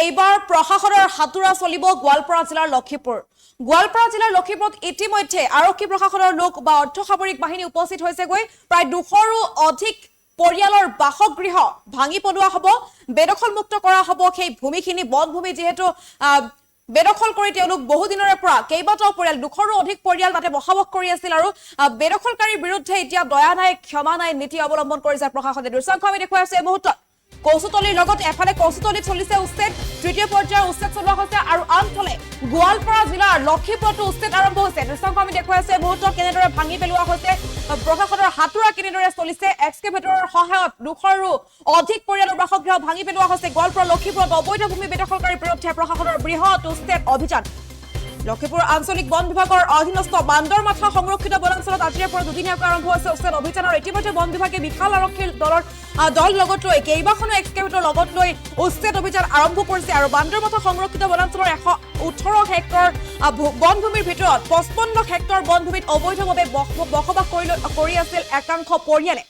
এইবাৰ প্ৰশাসনৰ হাতুৰা চলিব গোৱালপাৰা জিলাৰ লক্ষীপুৰ। গোৱালপাৰা জিলাৰ লক্ষীপুৰত ইতিমধ্যে আৰক্ষী প্ৰশাসনৰ লোক বা অৰ্ধসামৰিক বাহিনী উপস্থিত হৈছেগৈ। প্ৰায় 200ৰো অধিক পৰিয়ালৰ বাসগৃহ ভাঙি পেলোৱা হ'ব, বেদখলমুক্ত কৰা হ'ব। সেই ভূমিখিনি বনভূমি যিহেতু বেদখল কৰি তেওঁলোক বহুদিনৰে পৰা কেইবাটাও পৰিয়াল 200ৰো অধিক পৰিয়াল তাতে বসবাস কৰি আছিল আৰু বেদখলকাৰীৰ বিৰুদ্ধে এতিয়া দয়া নাই ক্ষমা নাই নীতি অৱলম্বন কৰিছে প্ৰশাসনে। দৃশ্যাংশ আমি দেখুৱাই আছো এই মুহূৰ্তত। কৌচুতলিৰ লগত এফালে কৌচুতলিত চলিছে উচ্ছেদ, তৃতীয় পৰ্যায়ৰ উচ্ছেদ চলোৱা হৈছে আৰু আনফালে গোৱালপাৰা জিলাৰ লক্ষীপুৰতো উচ্ছেদ আৰম্ভ হৈছে। দৃশ্যাংশ আমি দেখুৱাই আছো এই মুহূৰ্তত কেনেদৰে ভাঙি পেলোৱা হৈছে, প্ৰশাসনৰ হাতুৰা কেনেদৰে চলিছে। এক্সকেভেটৰৰ সহায়ত 200ৰো অধিক পৰিয়ালৰ বাসগৃহ ভাঙি পেলোৱা হৈছে। গোৱালপাৰা লক্ষীপুৰত অবৈধ ভূমি বেদখলকাৰীৰ বিৰুদ্ধে প্ৰশাসনৰ বৃহৎ উচ্ছেদ অভিযান। লক্ষীপুৰ আঞ্চলিক বন বিভাগৰ অধীনস্থ বান্দৰমাথা সংৰক্ষিত বনাঞ্চলত আজিৰে পৰা দুদিনীয়াকৈ আৰম্ভ হৈছে উচ্ছেদ অভিযানৰ। ইতিমধ্যে বন বিভাগে বিশাল আৰক্ষীৰ দল লগত লৈ কেইবাখনো এক্সকেভেটৰ লগত লৈ উচ্ছেদ অভিযান আৰম্ভ কৰিছে আৰু বান্দৰমাথা সংৰক্ষিত বনাঞ্চলৰ 118 হেক্টৰ বনভূমিৰ ভিতৰত 55 হেক্টৰ বনভূমিত অবৈধভাৱে বসবাস কৰি আছিল একাংশ পৰিয়ালে।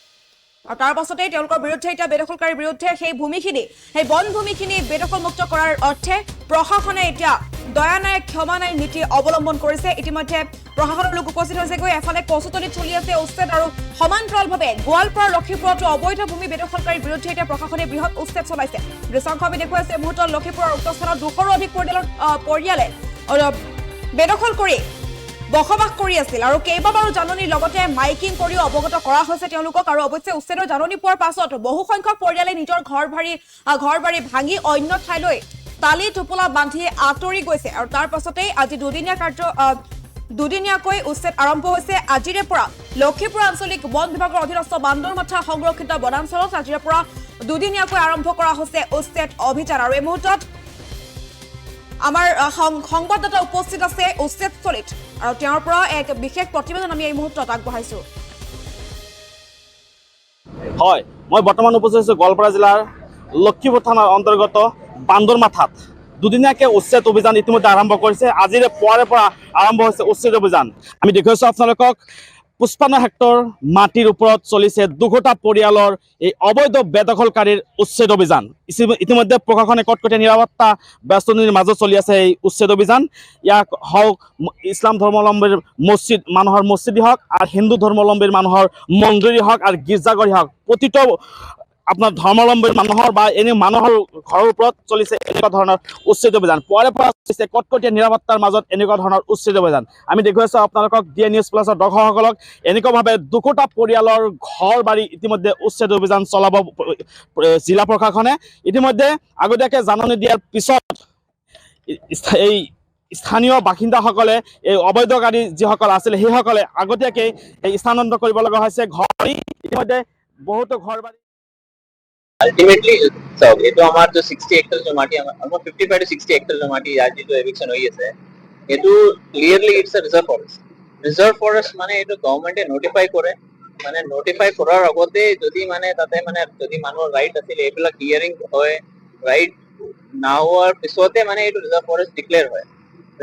আৰু তাৰ পাছতেই তেওঁলোকৰ বিৰুদ্ধে এতিয়া বেদখলকাৰীৰ বিৰুদ্ধে সেই বনভূমিখিনি বেদখলমুক্ত কৰাৰ অৰ্থে প্ৰশাসনে এতিয়া দয়া নাই ক্ষমা নাই নীতি অৱলম্বন কৰিছে। ইতিমধ্যে প্ৰশাসনৰ লোক উপস্থিত হৈছেগৈ। এফালে কচুতলিত চলি আছে উচ্ছেদ আৰু সমান্তৰালভাৱে গোৱালপাৰা লক্ষীপুৰতো অবৈধ ভূমি বেদখলকাৰীৰ বিৰুদ্ধে এতিয়া প্ৰশাসনে বৃহৎ উচ্ছেদ চলাইছে। দৃশ্যাংশ আমি দেখুৱাইছে এই মুহূৰ্তত লক্ষীপুৰৰ উক্ত স্থানত 200ৰো অধিক পৰিয়ালে বেদখল কৰি বসবাস কৰি আছিল আৰু কেইবাবাৰো জাননীৰ লগতে মাইকিং কৰিও অৱগত কৰা হৈছে তেওঁলোকক। আৰু অৱশ্যে উচ্ছেদৰ জাননী পোৱাৰ পাছত বহু সংখ্যক পৰিয়ালে নিজৰ ঘৰ বাৰী ভাঙি অন্য ঠাইলৈ তালি টোপোলা বান্ধি আঁতৰি গৈছে। আৰু তাৰ পাছতেই আজি দুদিনীয়াকৈ উচ্ছেদ আৰম্ভ হৈছে। আজিৰে পৰা লক্ষীপুৰ আঞ্চলিক বন বিভাগৰ অধীনস্থ বান্দৰমাথা সংৰক্ষিত বনাঞ্চলত আজিৰে পৰা দুদিনীয়াকৈ আৰম্ভ কৰা হৈছে উচ্ছেদ অভিযান। আৰু এই মুহূৰ্তত আমাৰ সংবাদদাতা উপস্থিত আছে উচ্ছেদস্থলীত আৰু তেওঁৰ পৰা এক বিশেষ প্ৰতিবেদন আমি এই মুহূৰ্তত আগবঢ়াইছো। হয়, মই বৰ্তমান উপস্থিত আছো গোৱালপাৰা জিলাৰ লক্ষীপুৰ থানাৰ অন্তৰ্গত বান্দৰমাথাত। দুদিনীয়াকৈ উচ্ছেদ অভিযান ইতিমধ্যে আৰম্ভ কৰিছে। আজিৰে পুৱাৰে পৰা আৰম্ভ হৈছে উচ্ছেদ অভিযান। আমি দেখুৱাইছো আপোনালোকক 55 হেক্টৰ মাটিৰ ওপৰত চলিছে 200টা পৰিয়ালৰ এই অবৈধ বেদখলকাৰীৰ উচ্ছেদ অভিযান। ইতিমধ্যে প্ৰশাসনে কটকটীয়া নিৰাপত্তা ব্যস্তনিৰ মাজত চলি আছে এই উচ্ছেদ অভিযান। ইয়াক হওক ইছলাম ধৰ্মাৱলম্বীৰ মানুহৰ মছজিদে হওক আৰু হিন্দু ধৰ্মাৱলম্বীৰ মানুহৰ মন্দিৰেই হওক আৰু গীৰ্জাঘৰেই হওক, প্ৰতিটো আপোনাৰ ধৰ্মাৱলম্বীৰ মানুহৰ বা এনে মানুহৰ ঘৰৰ ওপৰত চলিছে এনেকুৱা ধৰণৰ উচ্ছেদ অভিযান। পুৱাৰে পৰা চলিছে কটকটীয়া নিৰাপত্তাৰ মাজত এনেকুৱা ধৰণৰ উচ্ছেদ অভিযান। আমি দেখুৱাইছো আপোনালোকক DA নিউজ প্লাছৰ দৰ্শকসকলক এনেকুৱাভাৱে 200টা পৰিয়ালৰ ঘৰ বাৰী ইতিমধ্যে উচ্ছেদ অভিযান চলাব জিলা প্ৰশাসনে। ইতিমধ্যে আগতীয়াকৈ জাননী দিয়াৰ পিছত এই স্থানীয় বাসিন্দাসকলে এই অবৈধকাৰী যিসকল আছিলে সেইসকলে আগতীয়াকৈ স্থানান্তৰ কৰিব লগা হৈছে ঘৰ বাৰী। ইতিমধ্যে বহুতো ঘৰ বাৰী अल्टीमेटली ये हमार जो 60 हेक्टर जो माटी ऑलमोस्ट 55 to 60 हेक्टर जो माटी आज जो एविक्शन होई আছে এটো clearly it's a reserve forest মানে এটো গভর্নমেন্টে নোটিফাই করে, মানে নোটিফাই করার আগতে যদি মানে তাতে মানে যদি মানুহৰ ৰাইট আছিল এইবিলাক হিয়াৰিং হয়, ৰাইট না হোৱাৰ পিছতে মানে এটো ৰিজাৰ্ভ ফৰেস্ট ডিক্লেয়াৰ হয়।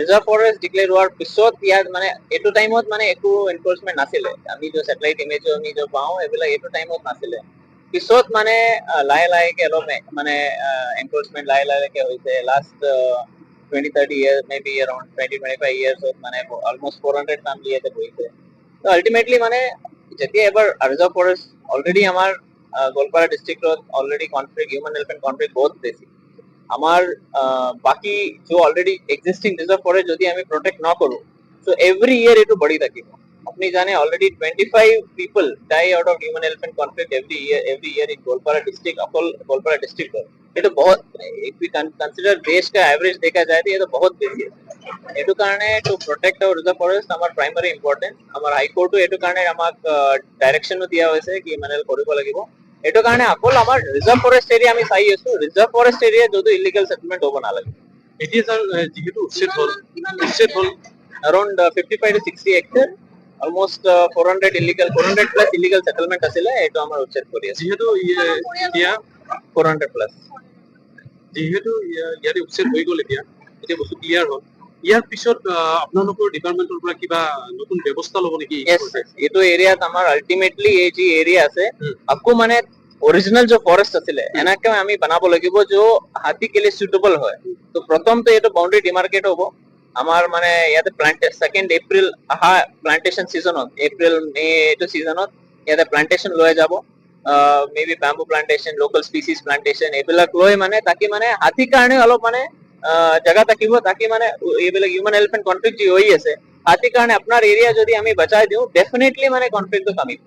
ৰিজাৰ্ভ ফৰেস্ট ডিক্লেয়াৰ হোৱাৰ পিছত ইয়াত মানে এটো টাইমত মানে একো এনফোর্সমেন্ট নাছিলে। আমি যে স্যাটেলাইট ইমেজ আমি যে পাও এইবিলাক এটো টাইমত নাছিলে। পিছত মানে লাহে লাহেকে অলপ মানে এনফোর্সমেন্ট লাহে লাহেকে হৈছে। Last 20-30 years, maybe around 20-25 years মানে almost 400 ফ্যামিলি এতে হইছে। তো আলটিমেটলি মানে যেতিয়া এবাৰ ৰিজাৰ্ভ ফৰেস্ট অলৰেডি আমাৰ গোৱালপাৰা ডিস্ট্রিক্টত already conflict human elephant conflict বহুত বেশি। আমার বাকি যে অলরেডি এক্সিস্টিং রিজার্ভ ফরেস্ট যদি আমি প্রোটেক্ট না কৰো, so every year এটো বঢ়ি থাকিব। আপনি জানে already 25 people die out of human elephant conflict every year in Goalpara district, अकोल गोलपारा डिस्ट्रिक्ट में। ये तो बहुत, if we consider देश का एवरेज देखा जाए तो ये तो बहुत बेसी है। एटू कारणे to protect our reserve forest আমাৰ प्राइमरी इम्पोर्टेंट। আমাৰ হাই কোৰ্টো এটু কাৰণে আমাক ডাইৰেকশন দিয়া হৈছে কি মানে কৰিব লাগিব। এটু কাৰণে অকল আমাৰ ৰিজাৰ্ভ ফৰেস্ট এৰিয়া আমি চাই আছো, ৰিজাৰ্ভ ফৰেস্ট এৰিয়া যদি ইলিগাল সেটেলমেন্ট হ'ব নালাগে। এতিয়া স্যাৰ যেহেতু উচ্ছেদ হল around 55 to 60 hectare, almost 400 plus illegal settlement আছিলে, এটো আমাৰ উচ্ছেদ কৰি আছে। যেহেতু এতিয়া 400 plus যেহেতু ইয়াৰে উচ্ছেদ হৈ গ'ল, এতিয়া বস্তু ক্লিয়াৰ হ'ল। ইয়াৰ পিছত আপোনালোকৰ ডিপাৰ্টমেন্টৰ পৰা কিবা নতুন ব্যৱস্থা ল'ব নেকি? এটো এৰিয়াত আমাৰ আলটিমেটলি এই যে এৰিয়া আছে আকৌ মানে ओरिजिनल जो फॉरेस्ट আছিলে এনেকে আমি বনাব লাগিব जो हाथी के लिए सुटेबल হয় তো প্ৰথম তো এটো বাউন্ডারি ডিমার্কেট হ'ব আমার মানে ইয়াতে সেকেন্ড এপ্রিল আহা প্লান্টেশন সিজনত এপ্রিল মে এটো সিজনত ইয়াতে প্লান্টেশন লৈ যাব maybe bamboo plantation local species plantation এবিলাক লৈ মানে তাকি মানে হাতী কাৰণে অলপ মানে জায়গা থাকিব তাকি মানে এইবিলাক হিউম্যান এলিফেন্ট কনফ্লিক্ট যি হৈ আছে হাতী কাৰণে আপোনাৰ এৰিয়া যদি আমি বচাই দিও ডেফিনেটলি মানে কনফ্লিক্ট কমিব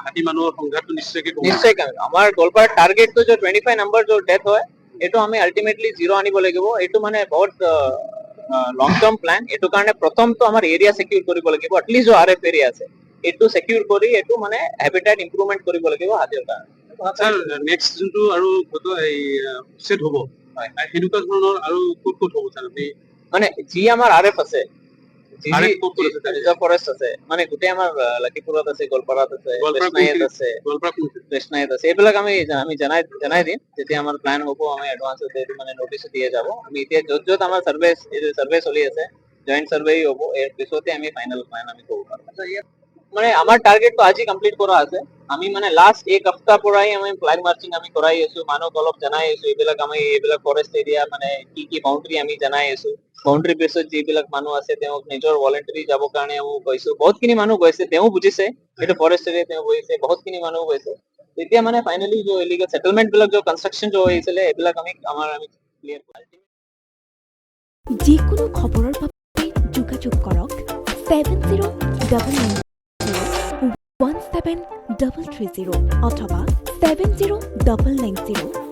হাতী মানুহৰ সংঘাতটো নিশ্চয়কৈ কমিব। নিশ্চয় কমিব আমাৰ গোৱালপাৰা টাৰ্গেট তো जो 25 নম্বৰ जो ডেথ হয় এটো আমি আলটিমেটলি জিৰো আনিব লাগিব এটো মানে বহুত লং টাৰ্ম প্ল্যান এটো কাৰণে প্ৰথম তো আমাৰ এৰিয়া সিকিউৰ কৰিব লাগিব এটলিষ্ট जो আৰএফ এৰিয়া আছে এটো সিকিউৰ কৰি এটো মানে হ্যাবিটেট ইমপ্ৰুভমেন্ট কৰিব লাগিব হাতীৰ কাৰণে স্যাৰ নেক্সট যোনটো আৰু এই সেট হ'ব সেনেকুৱা ধৰণৰ আৰু ক'ত হ'ব স্যাৰ আপুনি মানে যি আমাৰ আৰএফ আছে RF ক'ত ক'ত আছে? ৰিজাৰ্ভ ফৰেষ্ট আছে মানে গোটেই আমাৰ লখিপুৰত আছে গোৱালপাৰাত আছে কৃষ্ণাইত আছে গোৱালপাৰা কোনটো কৃষ্ণাইত আছে এইবিলাক আমি জনাই দিম যেতিয়া আমাৰ প্ল্যান হ'ব আমি এডভান্সত এইটো মানে নোটিছ দিয়ে যাব আমি এতিয়া য'ত আমাৰ সাৰ্ভে চলি আছে জয়েন্ট সাৰ্ভে হ'ব এৰ পিছতে আমি ফাইনাল প্ল্যান আমি কৰিব পাৰিম মানে আমাৰ টাৰ্গেট তো আজি কমপ্লিট কৰা আছে আমি মানে লাস্ট এক সপ্তাহ পৰাই আমি ফ্ল্যাগ মাৰ্চিং আমি কৰাই আছো মানুহক অলপ জনাই আছো এইবিলাক ফৰেষ্ট এৰিয়া মানে কি বাউন্ডাৰি আমি জনাই আছো বাউন্ডাৰি বেছত যিবিলাক মানুহ আছে তেওঁক নিজৰ ভলেন্টাৰি যাব কাৰণে আমি কৈছো বহুতখিনি মানুহ গৈছে তেওঁ বুজিছে এইটো ফৰেষ্ট এৰিয়া তেওঁ বুজিছে বহুতখিনি মানুহ গৈছে তেতিয়া মানে ফাইনালি जो ইলিগেল সেটেলমেন্ট বিলাক जो কনস্ট্রাকশন जो হৈছিলে এইবিলাক আমি ক্লিয়াৰ যিকোনো খবৰৰ বাবে যোগাযোগ কৰক 7099017330 অথবা 709990